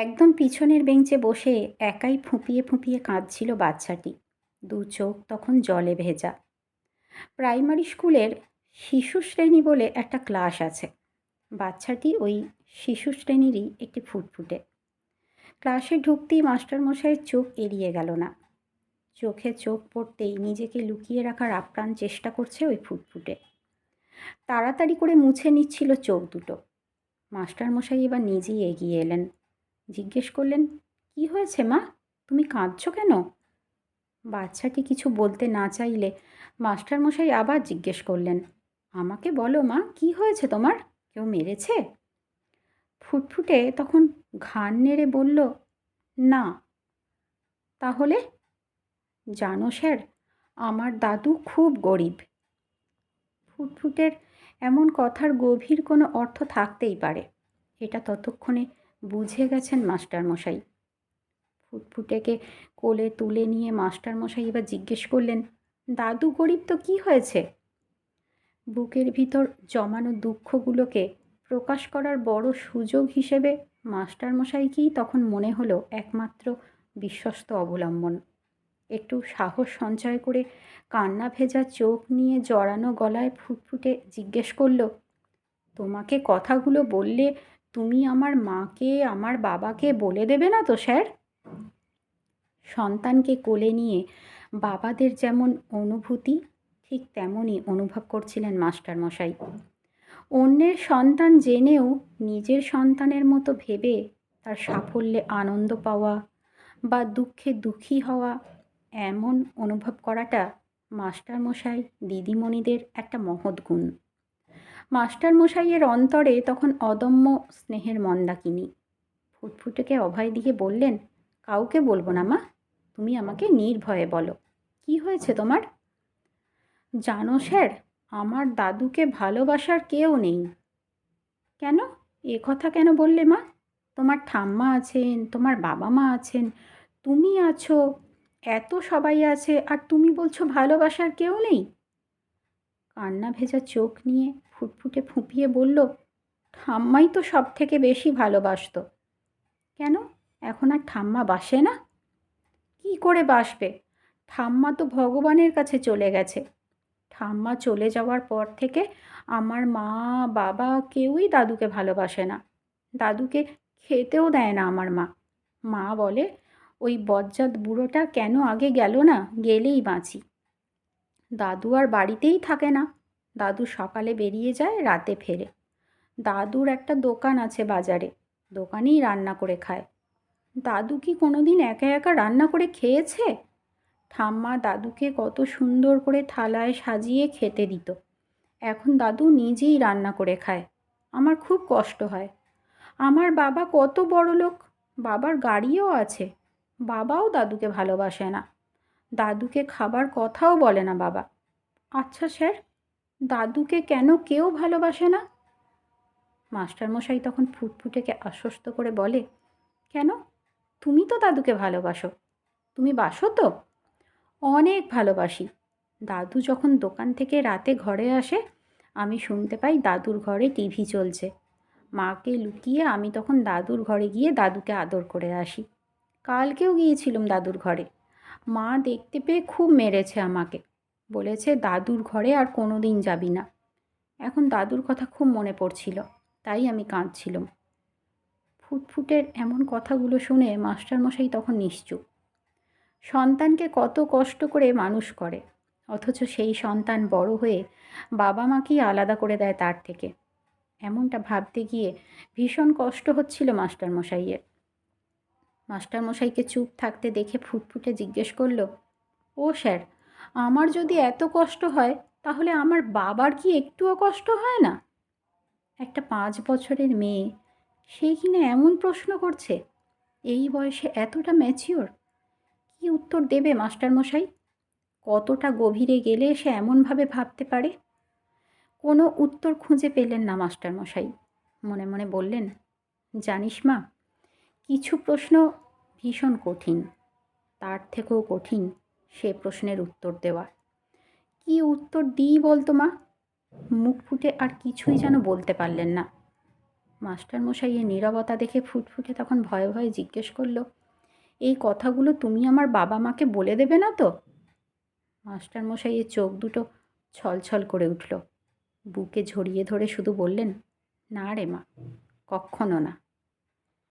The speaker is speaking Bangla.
একদম পিছনের বেঞ্চে বসে একাই ফুঁপিয়ে ফুঁপিয়ে কাঁদছিল বাচ্চাটি। দু চোখ তখন জলে ভেজা। প্রাইমারি স্কুলের শিশু শ্রেণী বলে একটা ক্লাস আছে। বাচ্চাটি ওই শিশু শ্রেণীরই একটি ফুটফুটে। ক্লাসে ঢুকতেই মাস্টারমশাইয়ের চোখ এড়িয়ে গেল না। চোখে চোখ পড়তেই নিজেকে লুকিয়ে রাখার আপ্রাণ চেষ্টা করছে ওই ফুটফুটে। তাড়াতাড়ি করে মুছে নিচ্ছিল চোখ দুটো। মাস্টারমশাই এবার নিজেই এগিয়ে এলেন। জিজ্ঞেস করলেন, কি হয়েছে মা? তুমি কাঁদছো কেন? বাচ্চাটি কিছু বলতে না চাইলে মাস্টারমশাই আবার জিজ্ঞেস করলেন, আমাকে বলো মা, কি হয়েছে তোমার? কেউ মেরেছে? ফুটফুটে তখন ঘাড় নেড়ে বলল, না। তাহলে? জানো স্যার, আমার দাদু খুব গরিব। ফুটফুটের এমন কথার গভীর কোনো অর্থ থাকতেই পারে, এটা ততক্ষণে বুঝে গেছেন মাস্টারমশাই। ফুটফুটেকে কোলে তুলে নিয়ে মাস্টারমশাই এবার জিজ্ঞেস করলেন, দাদু গরিব তো কি হয়েছে? বুকের ভিতর জমানো দুঃখগুলোকে প্রকাশ করার বড় সুযোগ হিসেবে মাস্টারমশাইকেই তখন মনে হলো একমাত্র বিশ্বস্ত অবলম্বন। একটু সাহস সঞ্চয় করে কান্না ভেজা চোখ নিয়ে জড়ানো গলায় ফুটফুটে জিজ্ঞেস করল, তোমাকে কথাগুলো বললে তুমি আমার মাকে, আমার বাবাকে বলে দেবে না তো স্যার? সন্তানকে কোলে নিয়ে বাবাদের যেমন অনুভূতি, ঠিক তেমনই অনুভব করছিলেন মাস্টারমশাই। অন্যের সন্তান জেনেও নিজের সন্তানের মতো ভেবে তার সাফল্যে আনন্দ পাওয়া বা দুঃখে দুঃখী হওয়া, এমন অনুভব করাটা মাস্টারমশাই দিদিমণিদের একটা মহৎ গুণ। মাস্টারমশাইয়ের অন্তরে তখন অদম্য স্নেহের মন্দাকিনী। ফুটফুটেকে অভয় দিয়ে বললেন, কাউকে বলবো না মা, তুমি আমাকে নির্ভয়ে বলো, কি হয়েছে তোমার? জানো স্যার, আমার দাদুকে ভালোবাসার কেউ নেই। কেন? এ কথা কেন বললে মা? তোমার ঠাম্মা আছেন, তোমার বাবা মা আছেন, তুমি আছো, এত সবাই আছে, আর তুমি বলছো ভালোবাসার কেউ নেই? কান্না ভেজা চোখ নিয়ে ফুটফুটে ফুঁপিয়ে বলল, ঠাম্মাই তো সব থেকে বেশি ভালোবাসতো। কেন, এখন আর ঠাম্মা বাসে না? কি করে বাসবে? ঠাম্মা তো ভগবানের কাছে চলে গেছে। ঠাম্মা চলে যাওয়ার পর থেকে আমার মা, বাবা কেউই দাদুকে ভালোবাসে না। দাদুকে খেতেও দেয় না আমার মা। মা বলে, ওই বজ্জাত বুড়োটা কেন আগে গেল না, গেলেই বাঁচি। দাদু আর বাড়িতেই থাকে না। দাদু সকালে বেরিয়ে যায়, রাতে ফেরে। দাদুর একটা দোকান আছে বাজারে, দোকানেই রান্না করে খায়। দাদু কি কোনোদিন একা একা রান্না করে খেয়েছে? ঠাম্মা দাদুকে কত সুন্দর করে থালায় সাজিয়ে খেতে দিত। এখন দাদু নিজেই রান্না করে খায়। আমার খুব কষ্ট হয়। আমার বাবা কত বড়লোক, বাবার গাড়িও আছে। বাবাও দাদুকে ভালোবাসে না। দাদুকে খাবার কথাও বলে না বাবা। আচ্ছা স্যার, দাদুকে কেন কেউ ভালোবাসে না? মাস্টারমশাই তখন ফুটফুটেকে আশ্বস্ত করে বলে, কেন, তুমি তো দাদুকে ভালোবাসো। তুমি বাসো তো? অনেক ভালোবাসি। দাদু যখন দোকান থেকে রাতে ঘরে আসে, আমি শুনতে পাই দাদুর ঘরে টিভি চলছে। মাকে লুকিয়ে আমি তখন দাদুর ঘরে গিয়ে দাদুকে আদর করে আসি। কালকেও গিয়েছিলাম দাদুর ঘরে। মা দেখতে পেয়ে খুব মেরেছে আমাকে, বলেছে দাদুর ঘরে আর কোনো দিন যাবি না। এখন দাদুর কথা খুব মনে পড়ছিল, তাই আমি কাঁদছিলাম। ফুটফুটের এমন কথাগুলো শুনে মাস্টারমশাই তখন নিশ্চুপ। সন্তানকে কত কষ্ট করে মানুষ করে, অথচ সেই সন্তান বড় হয়ে বাবা মাকেই আলাদা করে দেয় তার থেকে। এমনটা ভাবতে গিয়ে ভীষণ কষ্ট হচ্ছিল মাস্টারমশাইয়ের। মাস্টারমশাইকে চুপ থাকতে দেখে ফুটফুটে জিজ্ঞেস করল, ও স্যার, আমার যদি এত কষ্ট হয়, তাহলে আমার বাবার কি একটুও কষ্ট হয় না? একটা 5 বছরের মেয়ে, সেই কিনা এমন প্রশ্ন করছে, এই বয়সে এতটা ম্যাচিওর। কি উত্তর দেবে মাস্টারমশাই? কতটা গভীরে গেলে সে এমনভাবে ভাবতে পারে? কোনো উত্তর খুঁজে পেলেন না মাস্টারমশাই। মনে মনে বললেন, জানিস মা, কিছু প্রশ্ন ভীষণ কঠিন, তার থেকেও কঠিন সে প্রশ্নের উত্তর দেওয়া। কি উত্তর দিই বলতো মা? মুখ ফুটে আর কিছুই যেন বলতে পারলেন না। মাস্টারমশাইয়ের নীরবতা দেখে ফুটফুটে তখন ভয়ে ভয়ে জিজ্ঞেস করলো, এই কথাগুলো তুমি আমার বাবা মাকে বলে দেবে না তো? মাস্টারমশাইয়ের চোখ দুটো ছলছল করে উঠল। বুকে ঝরিয়ে ধরে শুধু বললেন, না রে মা, কক্ষনো না।